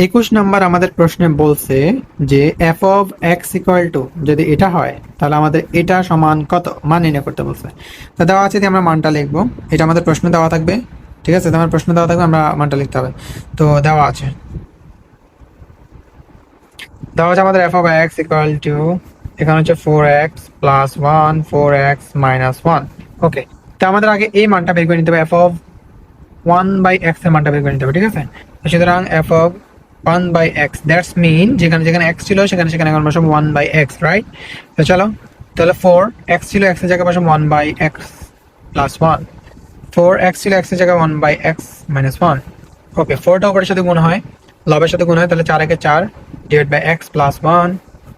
21 number আমাদের প্রশ্নে বলছে যে F of x equal to, যদি এটা হয় তাহলে আমাদের এটা সমান কত মান নির্ণয় করতে বলছে। তো দেওয়া আছে যে আমরা মানটা লিখবো, এটা আমাদের প্রশ্ন দেওয়া থাকবে। ঠিক আছে, তোমার প্রশ্ন দেওয়া থাকবে, আমরা মানটা লিখতে হবে। তো দেওয়া আছে আমাদের F of x equal to, এখানে হচ্ছে 4x প্লাস 1 4x মাইনাস 1। ওকে, তো আমাদের আগে এই মানটা বের করে নিতে হবে, এফ অফ 1/x এর মানটা বের করে নিতে হবে। ঠিক আছে, তো সুতরাং F of 1/x, that's mean যেখানে যেখানে x ছিল সেখানে সেখানে এখন বসাবো 1/x, রাইট? তো চলো, তাহলে 4x ছিল x এর জায়গায় বসাবো 1/x প্লাস 1, 4x ছিল x এর জায়গায় 1/x মাইনাস 1। ওকে, 4টা উপরের সাথে গুণ হয়, লবের সাথে গুণ হয়, তাহলে 4 একে 4 ডিভাইড বাই x প্লাস 1,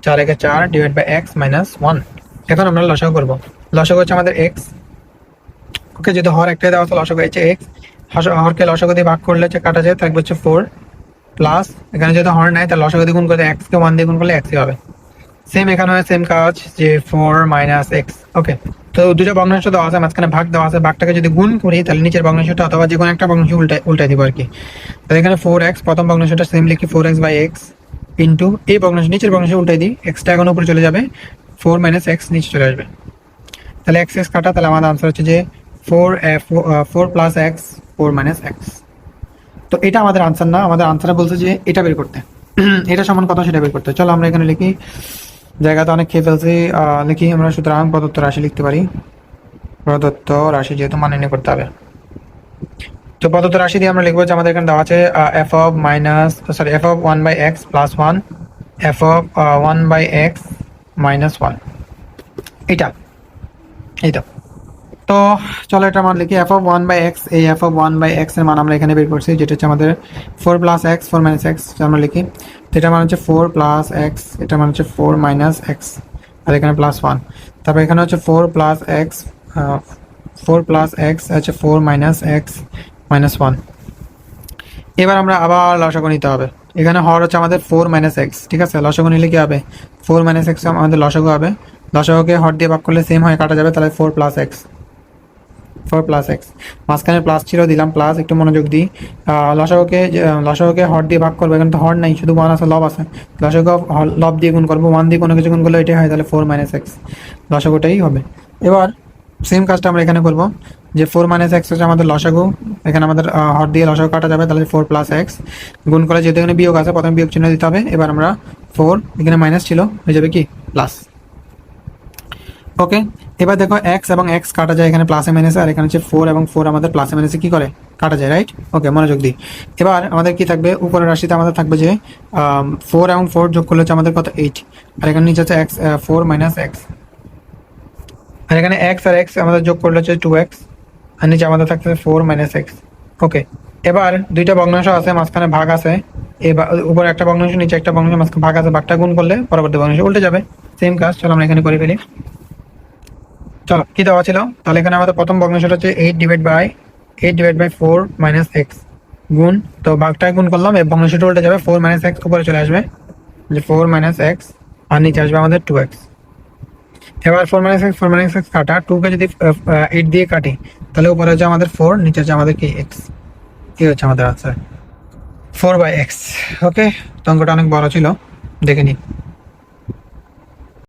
4 একে 4 ডিভাইড বাই x মাইনাস 1। এখন আমরা লসাগু করব, লসাগু হচ্ছে আমাদের x। ওকে, যদি হর একটাই দেওয়া আছে, লসাগু হচ্ছে x, হরকে লসাগু দিয়ে ভাগ করলে হচ্ছে কাটা যায়, থাকবে হচ্ছে 4 প্লাস, এখানে যদি হর নাই তাহলে লসাগু দিয়ে গুণ করলে x কে 1 দিয়ে গুণ করলে x ই হবে। সেম এখানে হয় সেম কাজ, যে 4 মাইনাস x। ওকে, তো দুটো ভগ্নাংশ দেওয়া আছে, মাঝখানে ভাগ দেওয়া আছে, ভাগটাকে যদি গুণ করি তাহলে নিচের ভগ্নাংশটা অথবা যে কোনো একটা ভগ্নাংশ উল্টাই দিব আর কি। তাহলে এখানে 4x, প্রথম ভগ্নাংশটা সেম লিখি 4x বাই x ইন্টু এই ভগ্নাংশ, নিচের ভগ্নাংশ উল্টাই দিই, এক্সটা এখন উপরে চলে যাবে, 4 মাইনাস x নিচে চলে আসবে, তাহলে x x কাটা, তাহলে আমাদের আনসার হচ্ছে যে 4 প্লাস x 4 মাইনাস x। তো এটা আমাদের আনসার না, আমাদের আনসার বলছে যে এটা বের করতে, এটা সমান কত সেটা বের করতে। চলো আমরা এখানে লিখি, জায়গাতে অনেক খেয়ে ফেলছি, লিখি আমরা। সুতরাং প্রদত্ত রাশি লিখতে পারি, প্রদত্ত রাশি যেহেতু মান নির্ণয় করতে হবে, তো প্রদত্ত রাশি দিয়ে আমরা লিখবো যে আমাদের এখানে দেওয়া আছে F of F of 1/x plus 1, F of 1/x minus 1, এটা এই তো। তো চলো এটা মান লিখি, এফ অফ 1/x, এই এফ অফ 1/x এর মান আমরা এখানে বের করছি, যেটা হচ্ছে আমাদের 4 প্লাস x 4 মাইনাস x, আমরা লিখি। তো এটা মান হচ্ছে 4 প্লাস x, এটা মান হচ্ছে 4 মাইনাস x, আর এখানে প্লাস 1, তারপর এখানে হচ্ছে 4 প্লাস x, 4 প্লাস x হচ্ছে 4 মাইনাস x মাইনাস 1। এবার আমরা আবার লসাগু নিতে হবে, এখানে হর হচ্ছে আমাদের 4 মাইনাস x। ঠিক আছে, লসাগু নিলে কি হবে, 4 মাইনাস x আমাদের লসাগু হবে, লসাগুকে হর দিয়ে ভাগ করলে সেম হয়, কাটা যাবে, তাহলে 4 প্লাস x, 4 প্লাস এক্স, মাঝখানে প্লাস ছিল দিলাম প্লাস, একটু মনোযোগ দিই। লসাগুকে হর দিয়ে ভাগ করবো, এখানে তো হর নাই, শুধু 1 আছে, লব আছে, লসাগু লব দিয়ে গুণ করবো, 1 দিয়ে কোনো কিছু গুণ করলে এটাই হয়, তাহলে 4 মাইনাস এক্স লসাগুটাই হবে। এবার সেম কাজটা আমরা এখানে করবো, যে 4 মাইনাস এক্স হচ্ছে আমাদের লসাগু, এখানে আমাদের হর দিয়ে লসাগু কাটা যাবে, তাহলে 4 প্লাস এক্স গুণ করে, যেহেতু এখানে বিয়োগ আছে প্রথমে বিয়োগ চিহ্ন দিতে হবে। এবার আমরা 4, এখানে মাইনাস ছিল, হয়ে যাবে কি প্লাস। ওকে, এবার দেখো এক্স এবং এক্স কাটা যায়, এখানে প্লাসে মাইনাসে, আর এখানে হচ্ছে 4 এবং 4 আমাদের প্লাসে মাইনাসে কি করে কাটা যায়, রাইট? ওকে, মনোযোগ দিই। এবার আমাদের কি থাকবে, উপরের রাশিতে আমাদের থাকবে যে 4 এবং 4 যোগ করলে হচ্ছে আমাদের কত 8, আর এখানে নিচে হচ্ছে এক্স 4 মাইনাস এক্স, আর এখানে এক্স আর এক্স আমাদের যোগ করলে হচ্ছে 2x, আর নিচে আমাদের থাকছে 4 মাইনাস এক্স। ওকে, এবার দুইটা ভগ্নাংশ আছে, মাঝখানে ভাগ আছে, এবার উপরে একটা ভগ্নাংশ নিচে একটা ভগ্নাংশ, মাঝখানে ভাগ আছে, ভাগটা গুণ করলে পরবর্তী ভগ্নাংশ উল্টে যাবে। সেম কাজ, চলো আমরা এখানে করে ফেলি। চলো, কি দেওয়া ছিল, তাহলে এখানে আমাদের প্রথম ভগ্নাংশটা হচ্ছে 8 ডিভাইড বাই 4 মাইনাস এক্স গুণ, তো ভাগটায় গুণ করলাম, এই ভগ্নাংশটা উল্টে যাবে, 4 মাইনাস এক্স উপরে চলে আসবে, যে 4 মাইনাস এক্স, আর নিচে আসবে আমাদের 2x। এবার 4 মাইনাস এক্স কাটা, 2 কে যদি 8 দিয়ে কাটি তাহলে উপরে হচ্ছে আমাদের 4, নিচে হচ্ছে আমাদের কি x, এই হচ্ছে আমাদের আনসার 4/x। ওকে, তো অঙ্কটা অনেক বড় ছিল, দেখে নিই।